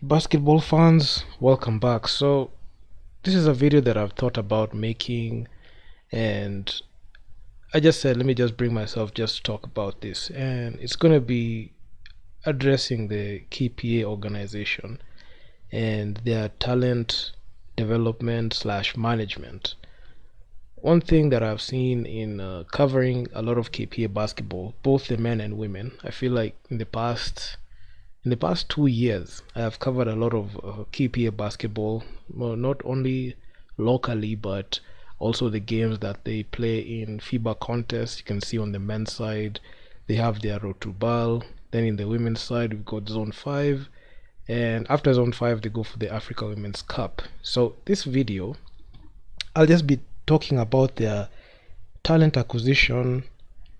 Basketball fans, welcome back. So, this is a video that I've thought about making, and I just said, let me just bring myself just to talk about this. And it's going to be addressing the KPA organization and their talent development slash management. One thing that I've seen in covering a lot of KPA basketball, both the men and women, I feel like in the past 2 years, I have covered a lot of KPA basketball, well, not only locally but also the games that they play in FIBA contests. You can see on the men's side, they have their Road to Ball. Then in the women's side, we've got Zone 5. And after Zone 5, they go for the Africa Women's Cup. So this video, I'll just be talking about their talent acquisition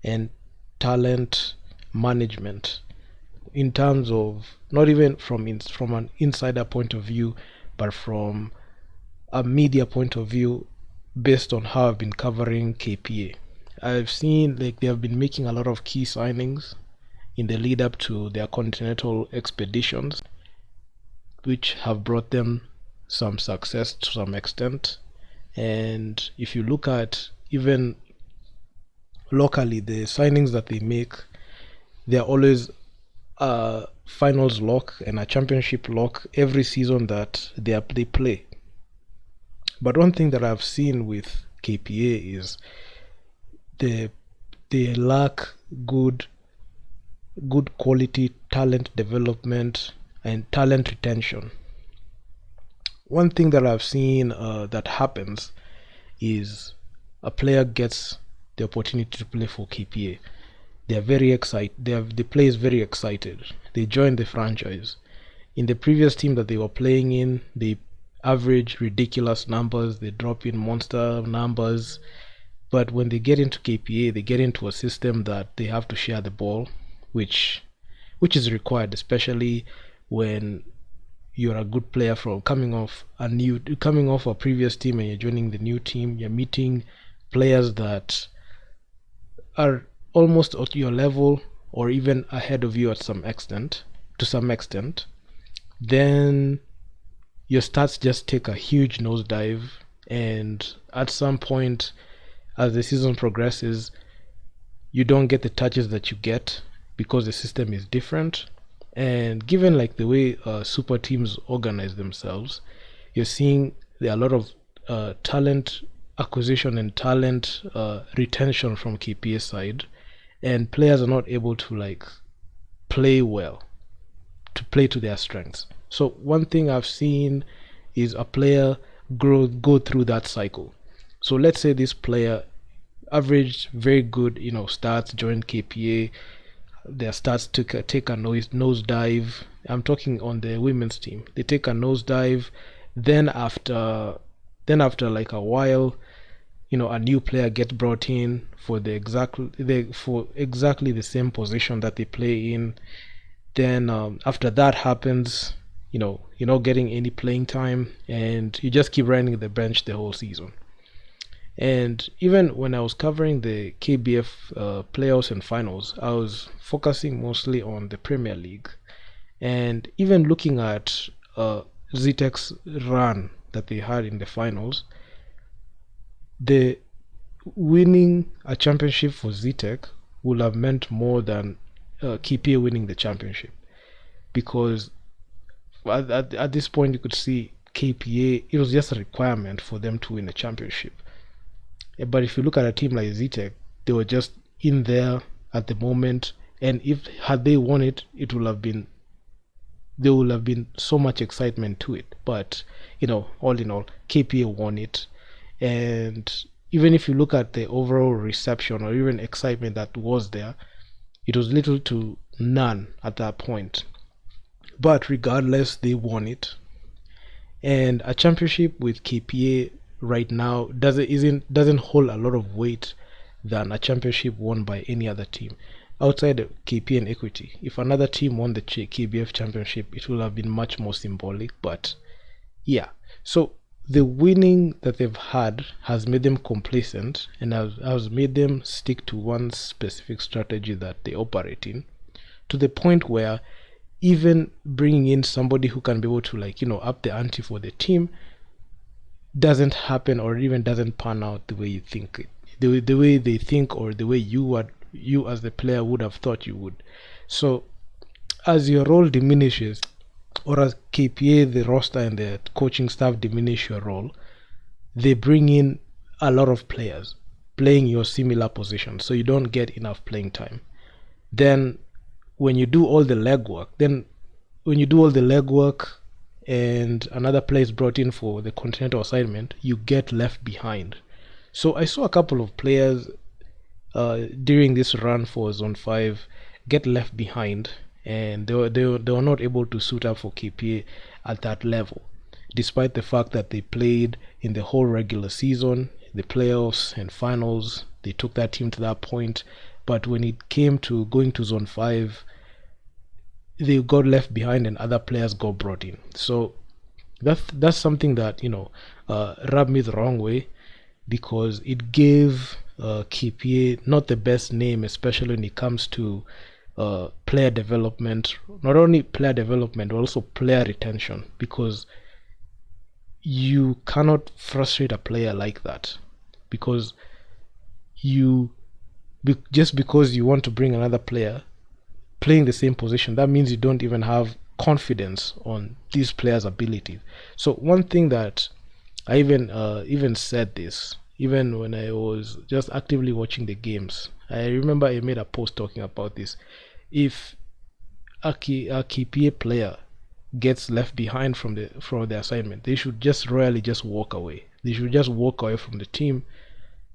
and talent management in terms of not even from an insider point of view, but from a media point of view, based on how I've been covering KPA. I've seen like they have been making a lot of key signings in the lead up to their continental expeditions, which have brought them some success to some extent. And if you look at even locally, the signings that they make, they're always a finals lock and a championship lock every season that they play. But one thing that I've seen with KPA is they they lack good good quality talent development and talent retention. One thing that I've seen that happens is a player gets the opportunity to play for KPA. They are very excited. The player is very excited. They join the franchise. In the previous team that they were playing in, they average ridiculous numbers. They drop in monster numbers. But when they get into KPA, they get into a system that they have to share the ball, which which is required, especially when you're a good player from coming off a previous team and you're joining the new team. You're meeting players that are almost at your level or even ahead of you at some extent to some extent. Then your stats just take a huge nosedive, and at some point as the season progresses, you don't get the touches that you get because the system is different. And given like the way super teams organize themselves, you're seeing there are a lot of talent acquisition and talent retention from KPA side, and players are not able to like play well, to play to their strengths. So one thing I've seen is a player go through that cycle. So let's say this player averaged very good, stats, joined KPA, their stats take a nosedive. I'm talking on the women's team. They take a nosedive. Then after like a while, a new player gets brought in for for exactly the same position that they play in. Then after that happens, you're not getting any playing time, and you just keep running the bench the whole season. And even when I was covering the KBF playoffs and finals, I was focusing mostly on the Premier League, and even looking at Zitec's run that they had in the finals. The winning a championship for Zitec would have meant more than KPA winning the championship, because at this point you could see KPA, it was just a requirement for them to win a championship. But if you look at a team like Zitec, they were just in there at the moment, and if had they won it, it would have been there would have been so much excitement to it. But all in all, KPA won it, and even if you look at the overall reception or even excitement that was there, it was little to none at that point. But regardless, they won it, and a championship with KPA right now doesn't hold a lot of weight than a championship won by any other team outside of KP and Equity. If another team won the KBF championship, it would have been much more symbolic. But yeah, so the winning that they've had has made them complacent and has made them stick to one specific strategy that they operate in, to the point where even bringing in somebody who can be able to, like, up the ante for the team doesn't happen, or even doesn't pan out the way you think it, the way they think, or the way you as the player would have thought you would. So as your role diminishes, or as KPA, the roster and the coaching staff diminish your role, they bring in a lot of players playing your similar position, so you don't get enough playing time. Then when you do all the legwork, and another player is brought in for the continental assignment, you get left behind. So I saw a couple of players during this run for Zone 5 get left behind, and they were not able to suit up for KPA at that level, despite the fact that they played in the whole regular season, the playoffs and finals. They took that team to that point, but when it came to going to Zone 5, they got left behind and other players got brought in. So that's something that rubbed me the wrong way, because it gave KPA not the best name, especially when it comes to player development. Not only player development, but also player retention, because you cannot frustrate a player like that, because just because you want to bring another player playing the same position, that means you don't even have confidence on these players' abilities. So one thing that I even said this, even when I was just actively watching the games, I remember I made a post talking about this. If a KPA player gets left behind from the assignment, they should just royally just walk away. They should just walk away from the team,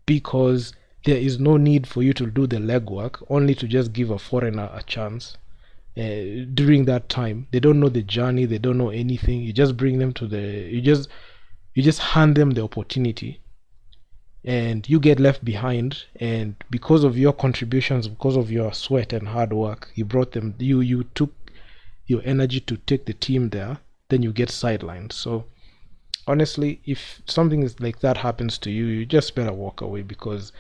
because there is no need for you to do the legwork only to just give a foreigner a chance. During that time, they don't know the journey, they don't know anything. You just bring them to you just hand them the opportunity, and you get left behind. And because of your contributions, because of your sweat and hard work, you brought them, you took your energy to take the team there, then you get sidelined. So honestly, if something is like that happens to you, you just better walk away, because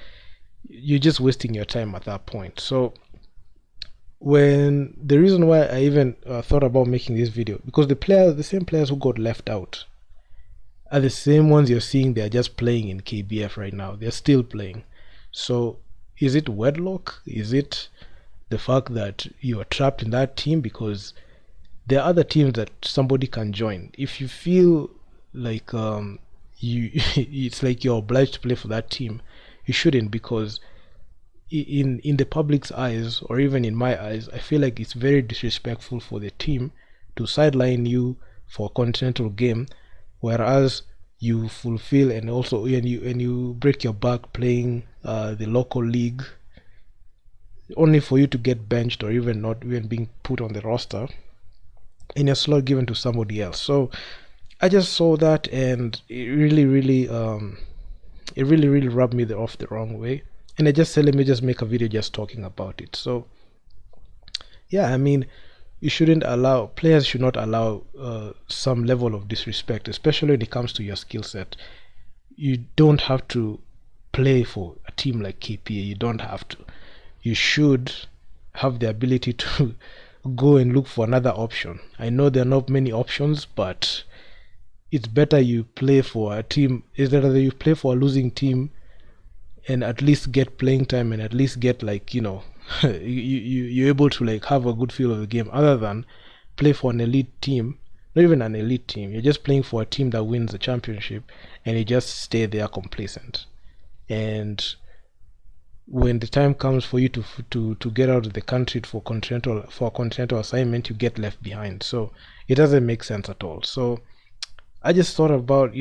you're just wasting your time at that point. So when the reason why I even thought about making this video, because the same players who got left out are the same ones you're seeing. They're just playing in KBF right now. They're still playing. So is it wedlock? Is it the fact that you are trapped in that team? Because there are other teams that somebody can join. If you feel like it's like you're obliged to play for that team, you shouldn't, because in the public's eyes, or even in my eyes, I feel like it's very disrespectful for the team to sideline you for a continental game, whereas you fulfill, and also you break your back playing the local league, only for you to get benched, or even not even being put on the roster, in a slot given to somebody else. So I just saw that, and it really rubbed me off the wrong way, and I just said, let me just make a video just talking about it. So yeah, I mean, players should not allow some level of disrespect, especially when it comes to your skill set. You don't have to play for a team like KPA. You don't have to. You should have the ability to go and look for another option. I know there are not many options, but it's better you play for a team, is that you play for a losing team and at least get playing time, and at least get, like, you're able to, like, have a good feel of the game, other than play for an elite team. Not even an elite team, you're just playing for a team that wins the championship, and you just stay there complacent. And when the time comes for you to get out of the country for a continental assignment, you get left behind. So it doesn't make sense at all. So I just thought about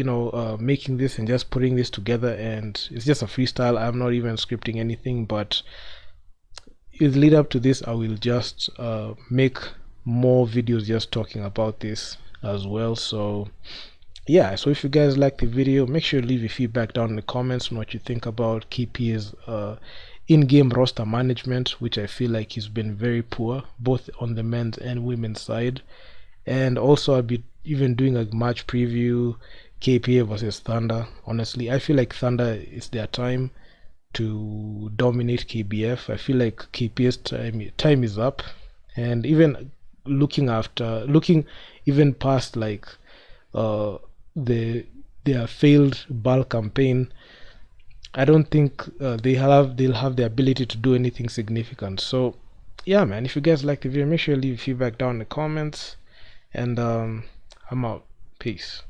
making this and just putting this together, and it's just a freestyle. I'm not even scripting anything, but in the lead up to this, I will just make more videos just talking about this as well. So yeah, so if you guys like the video, make sure to leave your feedback down in the comments on what you think about KP's in-game roster management, which I feel like he's been very poor, both on the men's and women's side. And also I'll be even doing a match preview, KPA versus Thunder. Honestly, I feel like Thunder is their time to dominate KBF. I feel like KPA's time is up, and even looking even past like the their failed ball campaign. I don't think they'll have the ability to do anything significant. So yeah, man, if you guys like the video, make sure you leave feedback down in the comments, and I'm out. Peace.